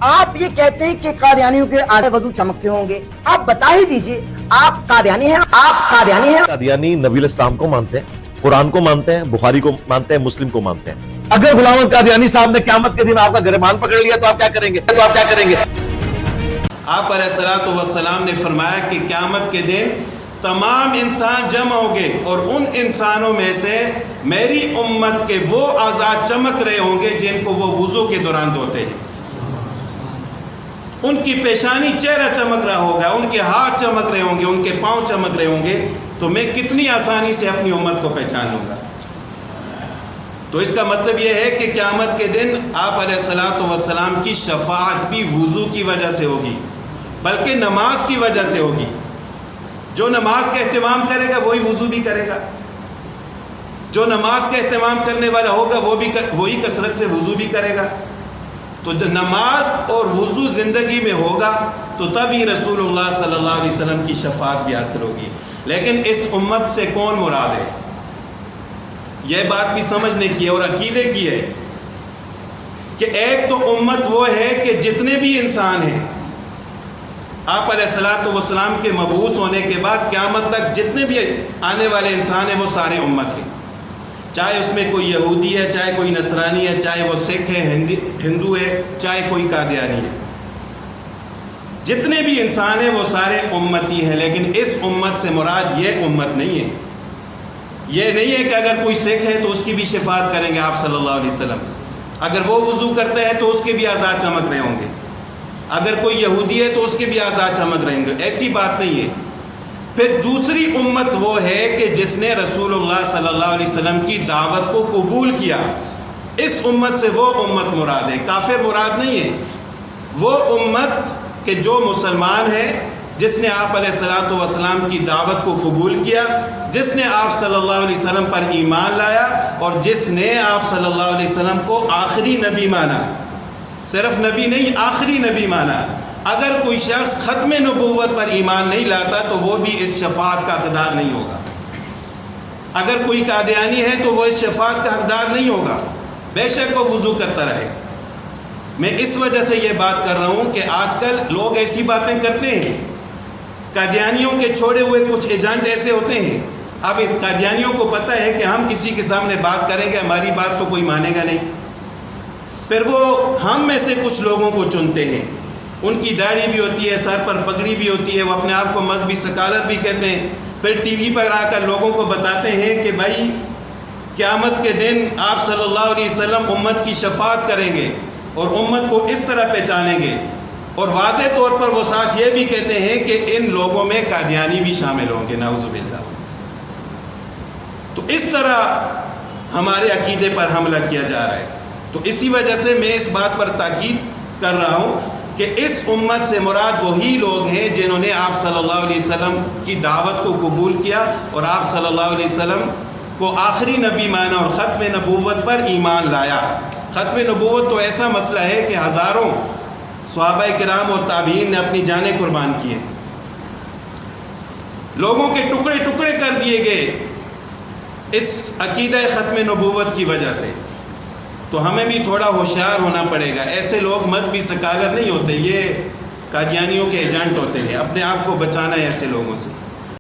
آپ یہ کہتے ہیں کہ قادیانیوں کے آدھے وضو چمکتے ہوں گے، آپ بتا ہی دیجئے آپ قادیانی ہیں؟ آپ قادیانی ہیں؟ قادیانی نبی الاسلام کو مانتے ہیں، قرآن کو مانتے ہیں، بخاری کو مانتے ہیں، مسلم کو مانتے ہیں۔ اگر غلام احمد قادیانی صاحب نے قیامت کے دن آپ کا گریبان پکڑ لیا تو آپ کیا کریں گے؟ آپ علیہ الصلوۃ والسلام نے فرمایا کہ قیامت کے دن تمام انسان جمع ہوں گے اور ان انسانوں میں سے میری امت کے وہ اعضاء چمک رہے ہوں گے جن کو وہ وضو کے دوران دھوتے ہیں۔ ان کی پیشانی چہرہ چمک رہا ہوگا، ان کے ہاتھ چمک رہے ہوں گے، ان کے پاؤں چمک رہے ہوں گے، تو میں کتنی آسانی سے اپنی امت کو پہچان لوں گا۔ تو اس کا مطلب یہ ہے کہ قیامت کے دن آپ علیہ الصلوۃ والسلام کی شفاعت بھی وضو کی وجہ سے ہوگی، بلکہ نماز کی وجہ سے ہوگی۔ جو نماز کا اہتمام کرے گا وہی وضو بھی کرے گا، جو نماز کا اہتمام کرنے والا ہوگا وہی کثرت سے وضو بھی کرے گا۔ تو جب نماز اور وضو زندگی میں ہوگا تو تبھی رسول اللہ صلی اللہ علیہ وسلم کی شفاعت بھی حاصل ہوگی۔ لیکن اس امت سے کون مراد ہے؟ یہ بات بھی سمجھنے کی ہے اور عقیدے کی ہے کہ ایک تو امت وہ ہے کہ جتنے بھی انسان ہیں آپ علیہ الصلوۃ والسلام کے مبعوث ہونے کے بعد قیامت تک جتنے بھی آنے والے انسان ہیں وہ سارے امت ہیں، چاہے اس میں کوئی یہودی ہے، چاہے کوئی نصرانی ہے، چاہے وہ سکھ ہے، ہندو ہے، چاہے کوئی قادیانی ہے، جتنے بھی انسان ہیں وہ سارے امتی ہیں۔ لیکن اس امت سے مراد یہ امت نہیں ہے۔ یہ نہیں ہے کہ اگر کوئی سکھ ہے تو اس کی بھی شفاعت کریں گے آپ صلی اللہ علیہ وسلم، اگر وہ وضو کرتا ہے تو اس کے بھی اعضاء چمک رہے ہوں گے، اگر کوئی یہودی ہے تو اس کے بھی اعضاء چمک رہیں گے، ایسی بات نہیں ہے۔ پھر دوسری امت وہ ہے کہ جس نے رسول اللہ صلی اللہ علیہ وسلم کی دعوت کو قبول کیا، اس امت سے وہ امت مراد ہے، کافر مراد نہیں ہے۔ وہ امت کہ جو مسلمان ہے، جس نے آپ علیہ الصلوۃ والسلام کی دعوت کو قبول کیا، جس نے آپ صلی اللہ علیہ وسلم پر ایمان لایا اور جس نے آپ صلی اللہ علیہ وسلم کو آخری نبی مانا، صرف نبی نہیں آخری نبی مانا۔ اگر کوئی شخص ختم نبوت پر ایمان نہیں لاتا تو وہ بھی اس شفاعت کا حقدار نہیں ہوگا۔ اگر کوئی قادیانی ہے تو وہ اس شفاعت کا حقدار نہیں ہوگا، بے شک وہ وضو کرتا رہے۔ میں اس وجہ سے یہ بات کر رہا ہوں کہ آج کل لوگ ایسی باتیں کرتے ہیں، قادیانیوں کے چھوڑے ہوئے کچھ ایجنٹ ایسے ہوتے ہیں۔ اب قادیانیوں کو پتہ ہے کہ ہم کسی کے سامنے بات کریں گے ہماری بات تو کوئی مانے گا نہیں، پھر وہ ہم میں سے کچھ لوگوں کو چنتے ہیں، ان کی داڑھی بھی ہوتی ہے، سر پر پگڑی بھی ہوتی ہے، وہ اپنے آپ کو مذہبی سکالر بھی کہتے ہیں، پھر ٹی وی پر آ کر لوگوں کو بتاتے ہیں کہ بھائی قیامت کے دن آپ صلی اللہ علیہ وسلم امت کی شفاعت کریں گے اور امت کو اس طرح پہچانیں گے، اور واضح طور پر وہ ساتھ یہ بھی کہتے ہیں کہ ان لوگوں میں قادیانی بھی شامل ہوں گے، نعوذ باللہ۔ تو اس طرح ہمارے عقیدے پر حملہ کیا جا رہا ہے۔ تو اسی وجہ سے میں اس بات پر تاکید کر رہا ہوں کہ اس امت سے مراد وہی لوگ ہیں جنہوں نے آپ صلی اللہ علیہ وسلم کی دعوت کو قبول کیا اور آپ صلی اللہ علیہ وسلم کو آخری نبی مانا اور ختم نبوت پر ایمان لایا۔ ختم نبوت تو ایسا مسئلہ ہے کہ ہزاروں صحابہ کرام اور تابعین نے اپنی جانیں قربان کیے، لوگوں کے ٹکڑے ٹکڑے کر دیے گئے اس عقیدہ ختم نبوت کی وجہ سے۔ تو ہمیں بھی تھوڑا ہوشیار ہونا پڑے گا۔ ایسے لوگ مذہبی سکالر نہیں ہوتے، یہ قادیانیوں کے ایجنٹ ہوتے ہیں، اپنے آپ کو بچانا ہے ایسے لوگوں سے۔